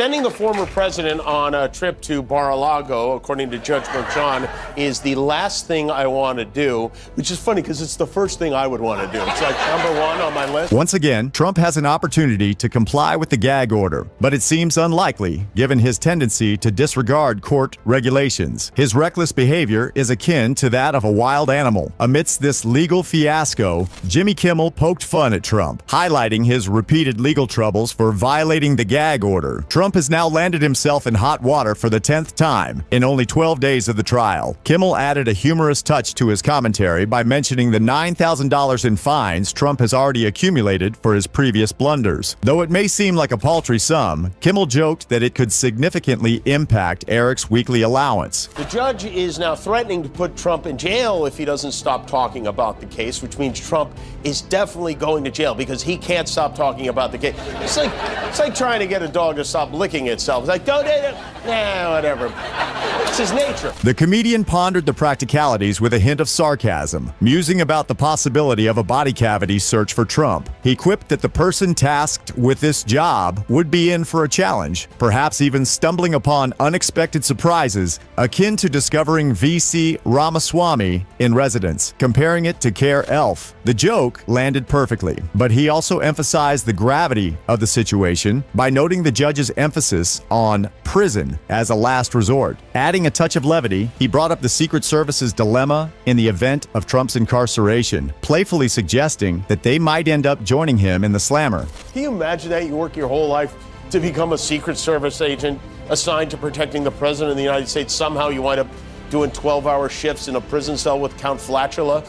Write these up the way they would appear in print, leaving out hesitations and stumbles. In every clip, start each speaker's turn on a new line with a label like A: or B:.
A: Sending the former president on a trip to Mar-a-Lago, according to Judge Merchan, is the last thing I want to do, which is funny because it's the first thing I would want to do. It's like number one on my list.
B: Once again, Trump has an opportunity to comply with the gag order, but it seems unlikely given his tendency to disregard court regulations. His reckless behavior is akin to that of a wild animal. Amidst this legal fiasco, Jimmy Kimmel poked fun at Trump, highlighting his repeated legal troubles for violating the gag order. Trump has now landed himself in hot water for the 10th time in only 12 days of the trial. Kimmel added a humorous touch to his commentary by mentioning the $9,000 in fines Trump has already accumulated for his previous blunders. Though it may seem like a paltry sum, Kimmel joked that it could significantly impact Eric's weekly allowance.
A: The judge is now threatening to put Trump in jail if he doesn't stop talking about the case, which means Trump is definitely going to jail because he can't stop talking about the case. It's like trying to get a dog to stop licking itself. It's like, don't do it. Nah, whatever. It's his nature.
B: The comedian pondered the practicalities with a hint of sarcasm, musing about the possibility of a body cavity search for Trump. He quipped that the person tasked with this job would be in for a challenge, perhaps even stumbling upon unexpected surprises akin to discovering VC Ramaswamy in residence, comparing it to Care Elf. The joke landed perfectly, but he also emphasized the gravity of the situation by noting the judge's emphasis on prison as a last resort. Adding a touch of levity, he brought up the Secret Service's dilemma in the event of Trump's incarceration, playfully suggesting that they might end up joining him in the slammer.
A: Can you imagine that? You work your whole life to become a Secret Service agent assigned to protecting the President of the United States. Somehow you wind up doing 12-hour shifts in a prison cell with Count Flatula.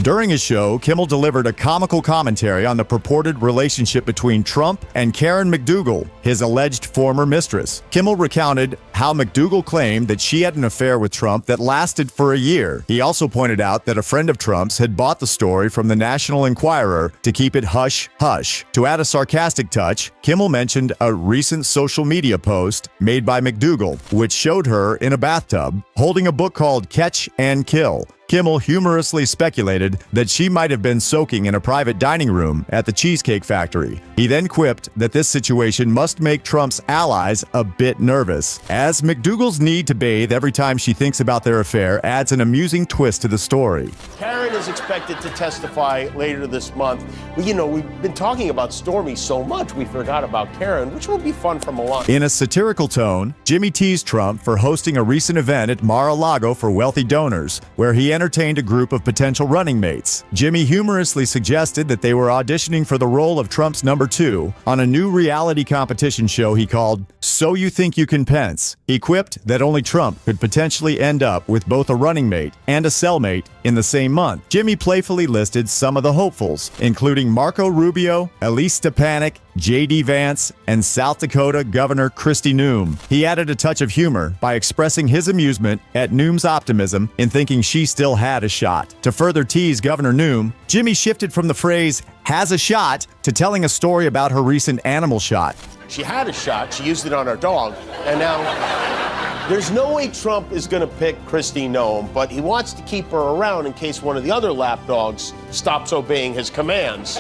B: During his show, Kimmel delivered a comical commentary on the purported relationship between Trump and Karen McDougal, his alleged former mistress. Kimmel recounted how McDougal claimed that she had an affair with Trump that lasted for a year. He also pointed out that a friend of Trump's had bought the story from the National Enquirer to keep it hush-hush. To add a sarcastic touch, Kimmel mentioned a recent social media post made by McDougal, which showed her in a bathtub holding a book called Catch and Kill. Kimmel humorously speculated that she might have been soaking in a private dining room at the Cheesecake Factory. He then quipped that this situation must make Trump's allies a bit nervous, as McDougal's need to bathe every time she thinks about their affair adds an amusing twist to the story.
A: Karen is expected to testify later this month. Well, you know, we've been talking about Stormy so much, we forgot about Karen, which will be fun for Milan.
B: In a satirical tone, Jimmy teased Trump for hosting a recent event at Mar-a-Lago for wealthy donors, where he entertained a group of potential running mates. Jimmy humorously suggested that they were auditioning for the role of Trump's number 2 on a new reality competition show he called So You Think You Can Pence. He quipped that only Trump could potentially end up with both a running mate and a cellmate in the same month. Jimmy playfully listed some of the hopefuls, including Marco Rubio, Elise Stefanik, J.D. Vance, and South Dakota Governor Kristi Noem. He added a touch of humor by expressing his amusement at Noem's optimism in thinking she still had a shot. To further tease Governor Noem, Jimmy shifted from the phrase "has a shot" to telling a story about her recent animal shot.
A: She had a shot, she used it on her dog, and now there's no way Trump is going to pick Kristi Noem, but he wants to keep her around in case one of the other lapdogs stops obeying his commands.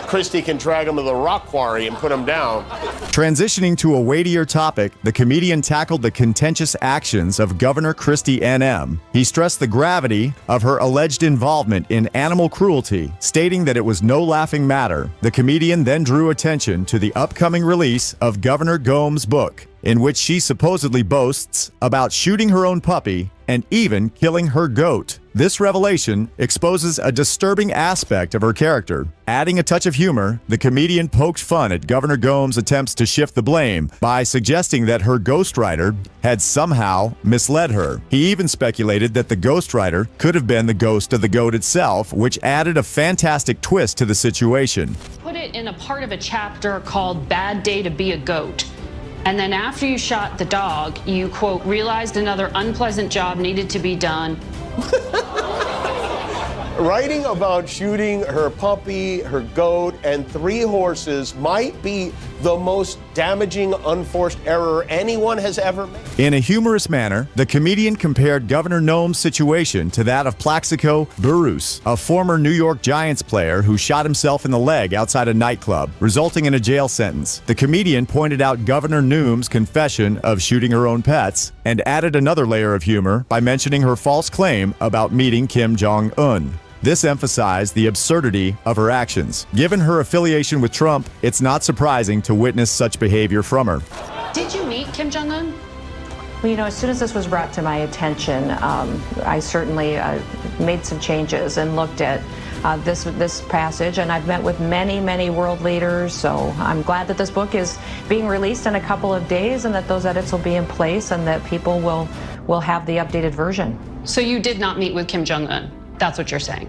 A: Kristi can drag him to the rock quarry and put him down.
B: Transitioning to a weightier topic, the comedian tackled the contentious actions of Governor Kristi N.M. He stressed the gravity of her alleged involvement in animal cruelty, stating that it was no laughing matter. The comedian then drew attention to the upcoming release of Governor Gomes' book, in which she supposedly boasts about shooting her own puppy and even killing her goat. This revelation exposes a disturbing aspect of her character. Adding a touch of humor, the comedian poked fun at Governor Gomes' attempts to shift the blame by suggesting that her ghostwriter had somehow misled her. He even speculated that the ghostwriter could have been the ghost of the goat itself, which added a fantastic twist to the situation.
C: Put it in a part of a chapter called Bad Day to Be a Goat. And then after you shot the dog, you, quote, realized another unpleasant job needed to be done.
A: Writing about shooting her puppy, her goat, and 3 horses might be the most damaging unforced error anyone has ever made.
B: In a humorous manner, the comedian compared Governor Noem's situation to that of Plaxico Burrus, a former New York Giants player who shot himself in the leg outside a nightclub, resulting in a jail sentence. The comedian pointed out Governor Noem's confession of shooting her own pets and added another layer of humor by mentioning her false claim about meeting Kim Jong-un. This emphasized the absurdity of her actions. Given her affiliation with Trump, it's not surprising to witness such behavior from her.
C: Did you meet Kim Jong-un?
D: Well, you know, as soon as this was brought to my attention, I certainly made some changes and looked at this passage, and I've met with many world leaders, so I'm glad that this book is being released in a couple of days and that those edits will be in place and that people will have the updated version.
C: So you did not meet with Kim Jong-un? That's what you're saying.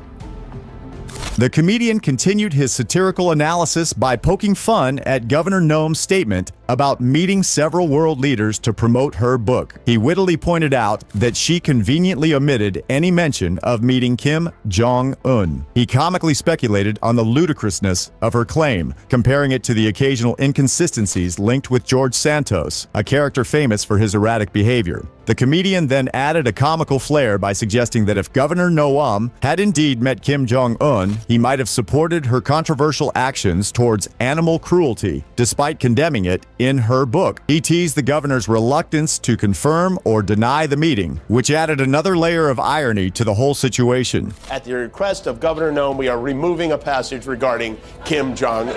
B: The comedian continued his satirical analysis by poking fun at Governor Noem's statement about meeting several world leaders to promote her book. He wittily pointed out that she conveniently omitted any mention of meeting Kim Jong-un. He comically speculated on the ludicrousness of her claim, comparing it to the occasional inconsistencies linked with George Santos, a character famous for his erratic behavior. The comedian then added a comical flair by suggesting that if Governor Noem had indeed met Kim Jong-un, he might have supported her controversial actions towards animal cruelty, despite condemning it in her book. He teased the governor's reluctance to confirm or deny the meeting, which added another layer of irony to the whole situation.
A: At the request of Governor Noem, we are removing a passage regarding Kim Jong-un.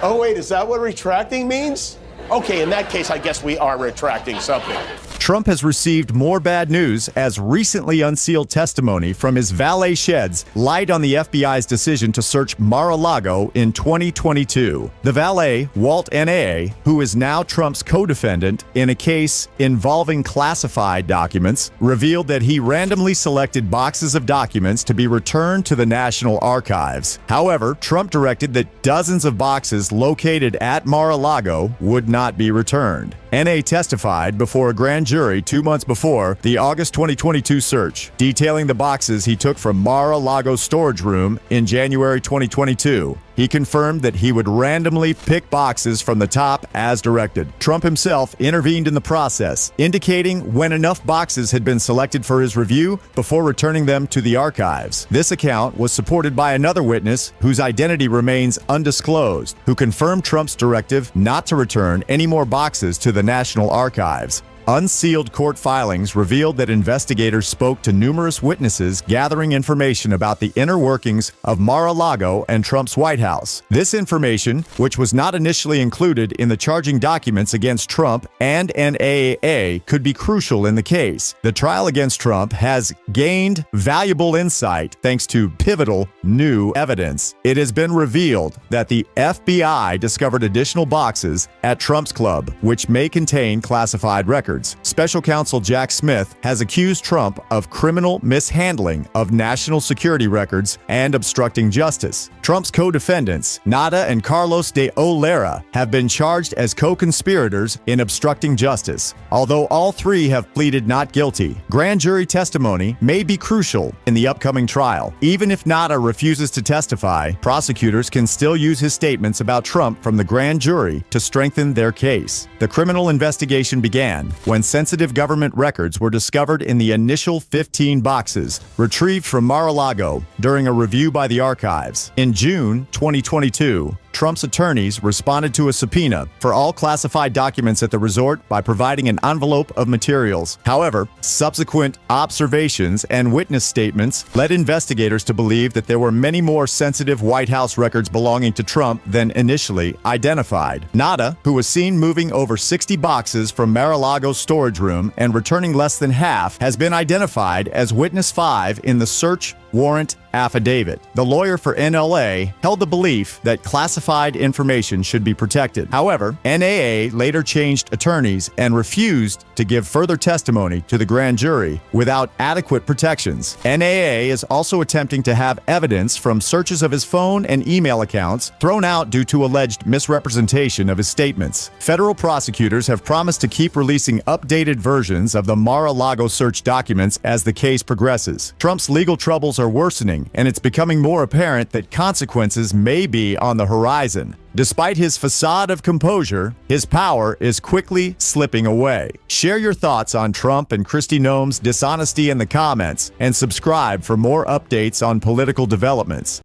A: Oh, wait, is that what retracting means? Okay, in that case, I guess we are retracting something.
B: Trump has received more bad news as recently unsealed testimony from his valet sheds lied on the FBI's decision to search Mar-a-Lago in 2022. The valet, Walt N.A., who is now Trump's co-defendant in a case involving classified documents, revealed that he randomly selected boxes of documents to be returned to the National Archives. However, Trump directed that dozens of boxes located at Mar-a-Lago would not be returned. N.A. testified before a grand jury 2 months before the August 2022 search, detailing the boxes he took from Mar-a-Lago storage room in January 2022. He confirmed that he would randomly pick boxes from the top as directed. Trump himself intervened in the process, indicating when enough boxes had been selected for his review before returning them to the archives. This account was supported by another witness whose identity remains undisclosed, who confirmed Trump's directive not to return any more boxes to the National Archives. Unsealed court filings revealed that investigators spoke to numerous witnesses gathering information about the inner workings of Mar-a-Lago and Trump's White House. This information, which was not initially included in the charging documents against Trump and NAAA, could be crucial in the case. The trial against Trump has gained valuable insight thanks to pivotal new evidence. It has been revealed that the FBI discovered additional boxes at Trump's club, which may contain classified records. Special counsel Jack Smith has accused Trump of criminal mishandling of national security records and obstructing justice. Trump's co-defendants, Nada and Carlos de Olera, have been charged as co-conspirators in obstructing justice. Although all three have pleaded not guilty, grand jury testimony may be crucial in the upcoming trial. Even if Nada refuses to testify, prosecutors can still use his statements about Trump from the grand jury to strengthen their case. The criminal investigation began when sensitive government records were discovered in the initial 15 boxes retrieved from Mar-a-Lago during a review by the archives. In June 2022, Trump's attorneys responded to a subpoena for all classified documents at the resort by providing an envelope of materials. However, subsequent observations and witness statements led investigators to believe that there were many more sensitive White House records belonging to Trump than initially identified. Nada, who was seen moving over 60 boxes from Mar-a-Lago's storage room and returning less than half, has been identified as witness 5 in the search warrant affidavit. The lawyer for NLA held the belief that classified information should be protected. However, NAA later changed attorneys and refused to give further testimony to the grand jury without adequate protections. NAA is also attempting to have evidence from searches of his phone and email accounts thrown out due to alleged misrepresentation of his statements. Federal prosecutors have promised to keep releasing updated versions of the Mar-a-Lago search documents as the case progresses. Trump's legal troubles are worsening, and it's becoming more apparent that consequences may be on the horizon. Despite his facade of composure, his power is quickly slipping away. Share your thoughts on Trump and Kristi Noem's dishonesty in the comments, and subscribe for more updates on political developments.